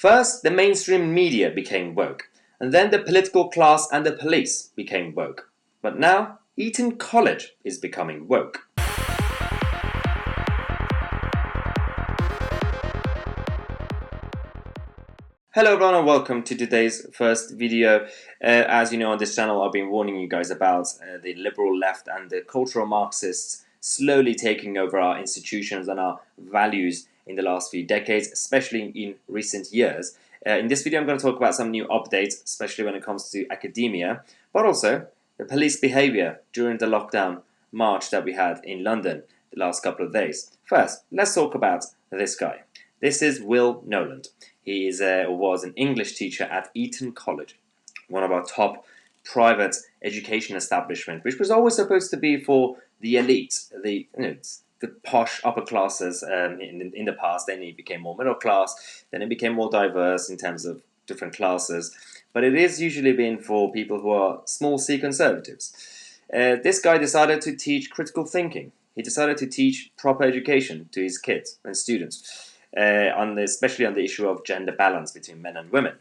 First, the mainstream media became woke, and then the political class and the police became woke. But now, Eton College is becoming woke. Hello everyone and welcome to today's first video. As you know, on this channel I've been warning you guys about the liberal left and the cultural Marxists slowly taking over our institutions and our values in the last few decades, especially in recent years. In this video I'm going to talk about some new updates, especially when it comes to academia, but also the police behaviour during the lockdown march that we had in London the last couple of days. First, let's talk about this guy. This is Will Noland. He was an English teacher at Eton College, one of our top private education establishments, which was always supposed to be for the elite, the posh upper classes in the past. Then it became more middle class, then it became more diverse in terms of different classes. But it is usually been for people who are small c conservatives. This guy decided to teach critical thinking. He decided to teach proper education to his kids and students. Especially on the issue of gender balance between men and women.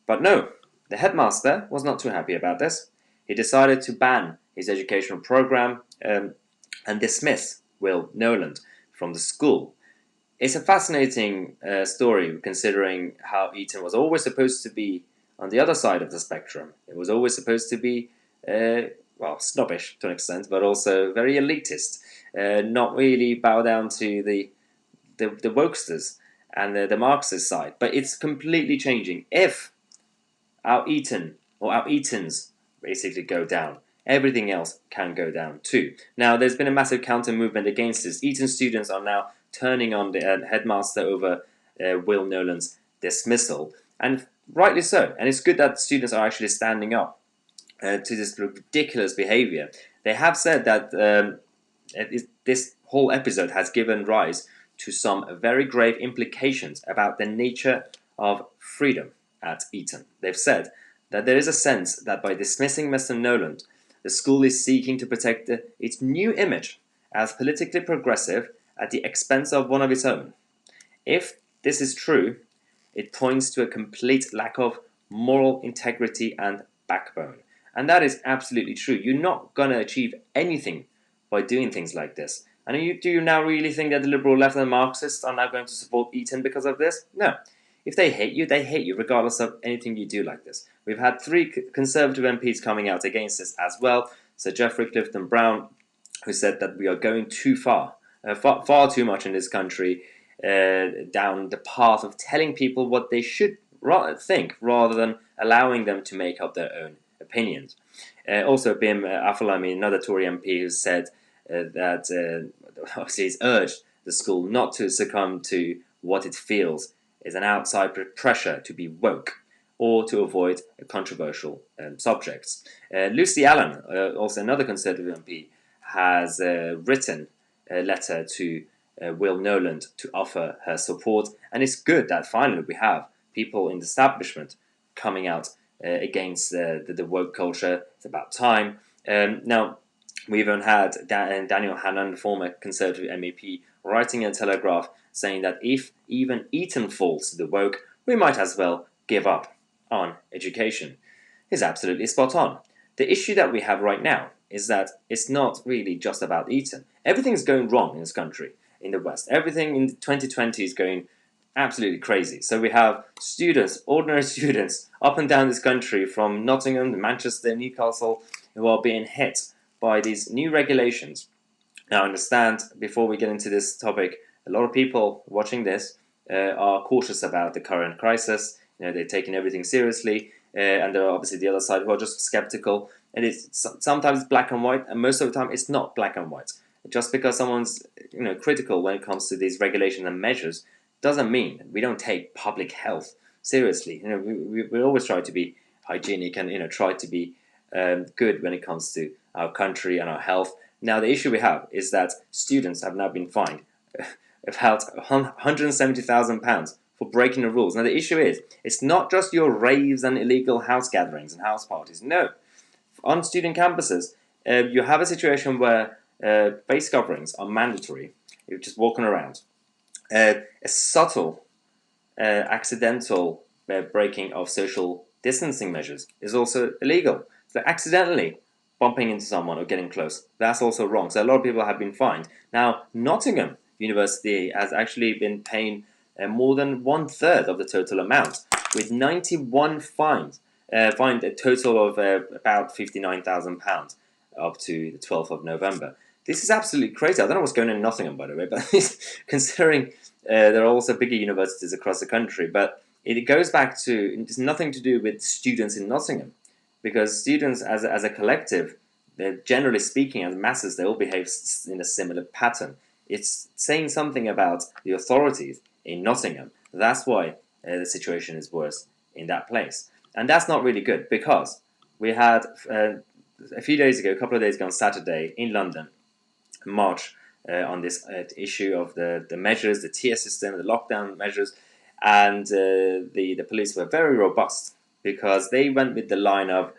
But no, the headmaster was not too happy about this. He decided to ban his educational program and dismiss Will Noland from the school. It's a fascinating story considering how Eton was always supposed to be on the other side of the spectrum. It was always supposed to be, snobbish to an extent, but also very elitist. Not really bow down to the wokesters and the Marxist side, but it's completely changing. If our Etons basically go down, everything else can go down too. Now, there's been a massive counter movement against this. Eton students are now turning on the headmaster over Will Noland's dismissal, and rightly so. And it's good that students are actually standing up to this ridiculous behavior. They have said that this whole episode has given rise to some very grave implications about the nature of freedom at Eton. They've said that there is a sense that by dismissing Mr. Noland, the school is seeking to protect its new image as politically progressive at the expense of one of its own. If this is true, it points to a complete lack of moral integrity and backbone. And that is absolutely true. You're not going to achieve anything by doing things like this. And do you now really think that the liberal left and the Marxists are now going to support Eton because of this? No. If they hate you regardless of anything you do like this. We've had 3 Conservative MPs coming out against this as well. Sir Geoffrey Clifton Brown, who said that we are going too far too much in this country, down the path of telling people what they should think rather than allowing them to make up their own opinions. Also, Bim Afellamy, another Tory MP, who said that obviously he's urged the school not to succumb to what it feels is an outside pressure to be woke or to avoid controversial subjects. Lucy Allen, also another Conservative MP, has written a letter to Will Noland to offer her support, and it's good that finally we have people in the establishment coming out against the woke culture. It's about time. Now, we even had Daniel Hannan, former Conservative MEP, writing in a Telegraph saying that if even Eton falls to the woke, we might as well give up on education. He's absolutely spot on. The issue that we have right now is that it's not really just about Eton. Everything's going wrong in this country, in the West. Everything in 2020 is going absolutely crazy. So we have students, ordinary students, up and down this country from Nottingham to Manchester, Newcastle, who are being hit by these new regulations. Now, understand, before we get into this topic, a lot of people watching this are cautious about the current crisis. They're taking everything seriously, and there are obviously the other side who are just skeptical. And it's sometimes black and white, and most of the time it's not black and white. Just because someone's critical when it comes to these regulations and measures doesn't mean we don't take public health seriously. We always try to be hygienic and try to be good when it comes to our country and our health. Now, the issue we have is that students have now been fined about £170,000 for breaking the rules. Now, the issue is, it's not just your raves and illegal house gatherings and house parties. No. On student campuses, you have a situation where face coverings are mandatory. You're just walking around. A subtle accidental breaking of social distancing measures is also illegal. So accidentally bumping into someone or getting close, that's also wrong. So a lot of people have been fined. Now, Nottingham University has actually been paying more than 1/3 of the total amount, with 91 fines, fined a total of about £59,000 up to the 12th of November. This is absolutely crazy. I don't know what's going on in Nottingham, by the way, but considering there are also bigger universities across the country, but it goes back to, it's nothing to do with students in Nottingham, because students as a collective, they're generally speaking, as masses, they all behave in a similar pattern. It's saying something about the authorities in Nottingham. That's why the situation is worse in that place. And that's not really good, because we had a few days ago, a couple of days ago on Saturday in London, a march on this issue of the measures, the tier system, the lockdown measures, and the police were very robust, because they went with the line of,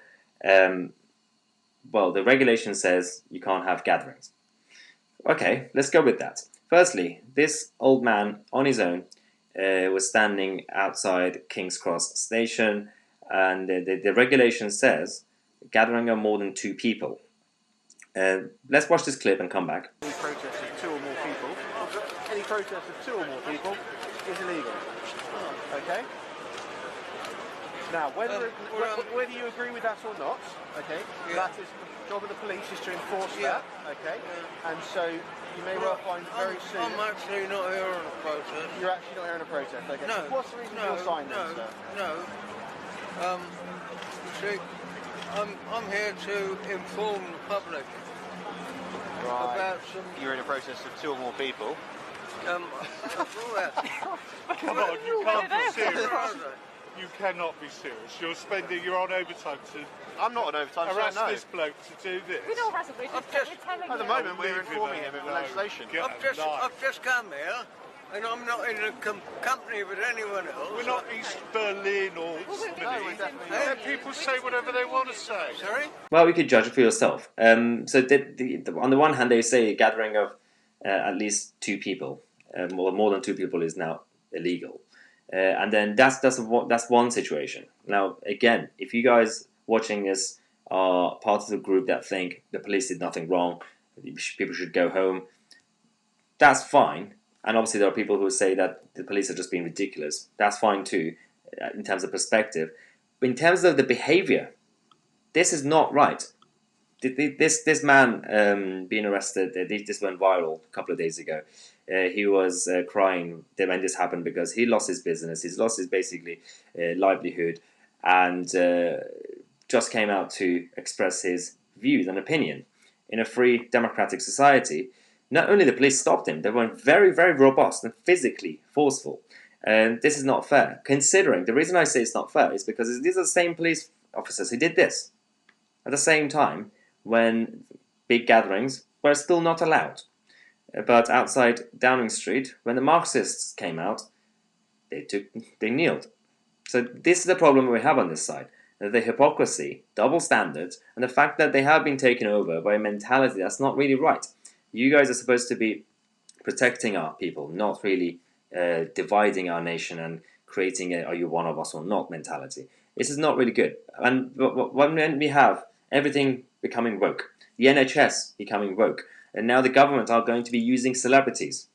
well, the regulation says you can't have gatherings. Okay, let's go with that. Firstly, this old man on his own was standing outside King's Cross station, and the regulation says gathering of more than 2 people. Let's watch this clip and come back. Any protest of 2 or more people, any protest of 2 or more people is illegal. Okay? Now, whether you agree with that or not, okay, that is the job of the police, is to enforce that, okay? And so you may well find very soon... I'm actually not here on a protest. You're actually not here on a protest, okay? No. What's the reason for your sign then, sir? No. You see, I'm here to inform the public about some... You're in a protest of 2 or more people. Come on, you can't be serious. You cannot be serious. You're on overtime to I'm not on overtime, harass so no. this bloke to do this. We don't harass him, we're telling At the you. moment, we're informing him of the legislation. I've just come here, and I'm not in a company with anyone else. We're not East Berlin or Let people say whatever they want to say. Sorry? Well, you could judge it for yourself. So on the one hand, they say a gathering of at least 2 people, or more than 2 people, is now illegal. And then that's one situation. Now, again, if you guys watching this are part of the group that think the police did nothing wrong, people should go home, that's fine. And obviously there are people who say that the police are just being ridiculous. That's fine too, in terms of perspective. But in terms of the behavior, this is not right. This man being arrested, this went viral a couple of days ago. He was crying when this happened, because he lost his business, he's lost his basically livelihood, and just came out to express his views and opinion. In a free democratic society, not only the police stopped him, they were very, very robust and physically forceful. And this is not fair, considering, the reason I say it's not fair is because these are the same police officers who did this at the same time when big gatherings were still not allowed. But outside Downing Street, when the Marxists came out, they kneeled. So this is the problem we have on this side. The hypocrisy, double standards, and the fact that they have been taken over by a mentality that's not really right. You guys are supposed to be protecting our people, not really dividing our nation and creating a "are you one of us or not" mentality. This is not really good. And when we have everything becoming woke, the NHS becoming woke, and now the government are going to be using celebrities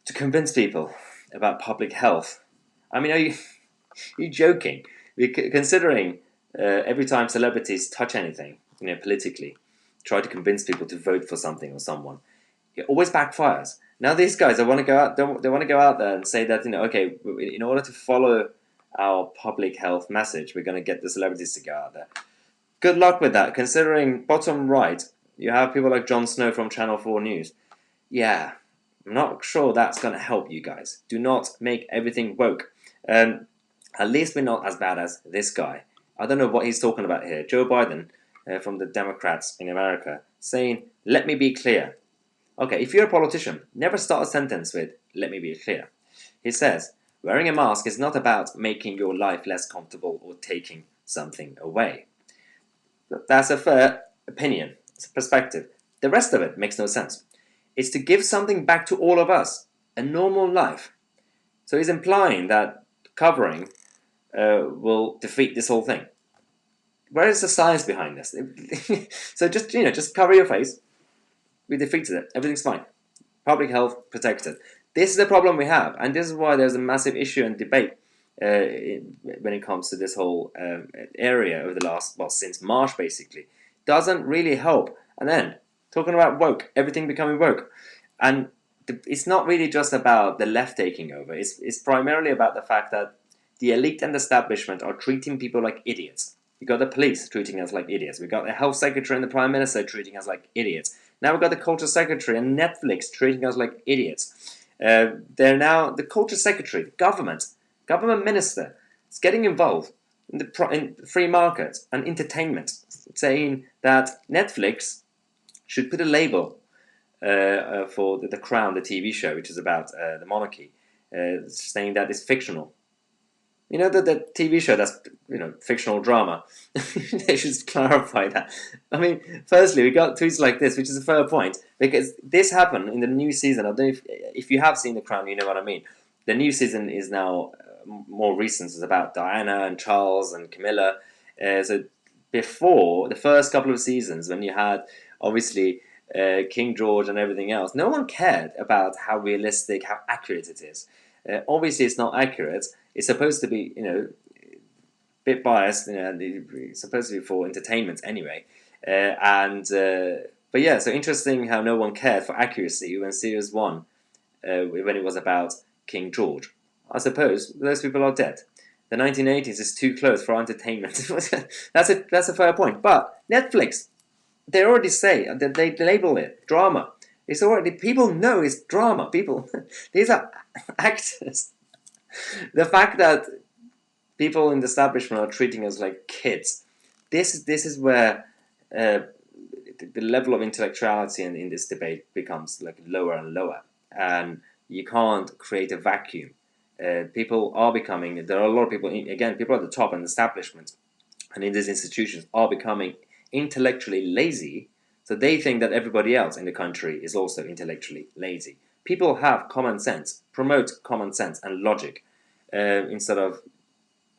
to convince people about public health. I mean, are you joking? Considering every time celebrities touch anything, politically, try to convince people to vote for something or someone, it always backfires. Now these guys, they want to go out. They want to go out there and say that okay, in order to follow our public health message, we're going to get the celebrities to go out there. Good luck with that. Considering bottom right, you have people like Jon Snow from Channel 4 News. Yeah, I'm not sure that's going to help you guys. Do not make everything woke. At least we're not as bad as this guy. I don't know what he's talking about here. Joe Biden from the Democrats in America saying, "Let me be clear." Okay, if you're a politician, never start a sentence with "let me be clear." He says, wearing a mask is not about making your life less comfortable or taking something away. That's a fair opinion. It's a perspective. The rest of it makes no sense. It's to give something back to all of us, a normal life. So he's implying that covering will defeat this whole thing. Where is the science behind this? So just cover your face. We defeated it. Everything's fine. Public health protected. This is the problem we have, and this is why there's a massive issue and debate when it comes to this whole area over the last, well, since March basically. Doesn't really help. And then talking about woke, everything becoming woke, and it's not really just about the left taking over. It's primarily about the fact that the elite and establishment are treating people like idiots. We got the police treating us like idiots. We got the health secretary and the prime minister treating us like idiots. Now we've got the culture secretary and Netflix treating us like idiots. They're now the culture secretary, the government minister is getting involved in free market and entertainment, saying that Netflix should put a label for the Crown, the TV show, which is about the monarchy, saying that it's fictional. You know, the TV show that's, fictional drama. They should clarify that. I mean, firstly, we got tweets like this, which is a fair point, because this happened in the new season. I don't know if you have seen The Crown, you know what I mean. The new season is now more recent. It's about Diana and Charles and Camilla. So before, the first couple of seasons, when you had, obviously, King George and everything else, no one cared about how realistic, how accurate it is. Obviously, it's not accurate. It's supposed to be, a bit biased. It's supposed to be for entertainment anyway. But yeah, so interesting how no one cared for accuracy when Series 1, when it was about King George. I suppose those people are dead. The 1980s is too close for entertainment. That's a fair point. But Netflix, they already say that they label it drama. It's already, people know it's drama. People, these are actors. The fact that people in the establishment are treating us like kids, this is where the level of intellectuality in this debate becomes like lower and lower, and you can't create a vacuum. People are becoming, there are a lot of people, again, people at the top and establishment and in these institutions are becoming intellectually lazy, so they think that everybody else in the country is also intellectually lazy. People have common sense, promote common sense and logic, instead of,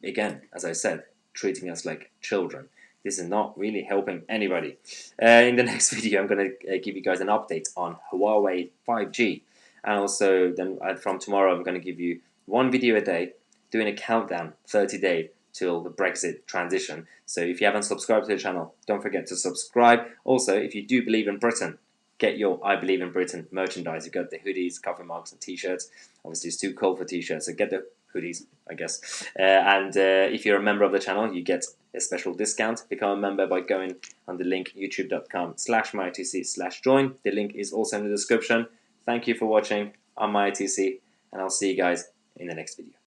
again, as I said, treating us like children. This is not really helping anybody. In the next video, I'm going to give you guys an update on Huawei 5G. And also, then from tomorrow, I'm going to give you one video a day, doing a countdown, 30 days, till the Brexit transition. So if you haven't subscribed to the channel, don't forget to subscribe. Also, if you do believe in Britain, get your I Believe in Britain merchandise. You've got the hoodies, coffee mugs, and t-shirts. Obviously, it's too cold for t-shirts, so get the hoodies, I guess. And if you're a member of the channel, you get a special discount. Become a member by going on the link youtube.com/myitc/join. The link is also in the description. Thank you for watching. I'm myitc, and I'll see you guys in the next video.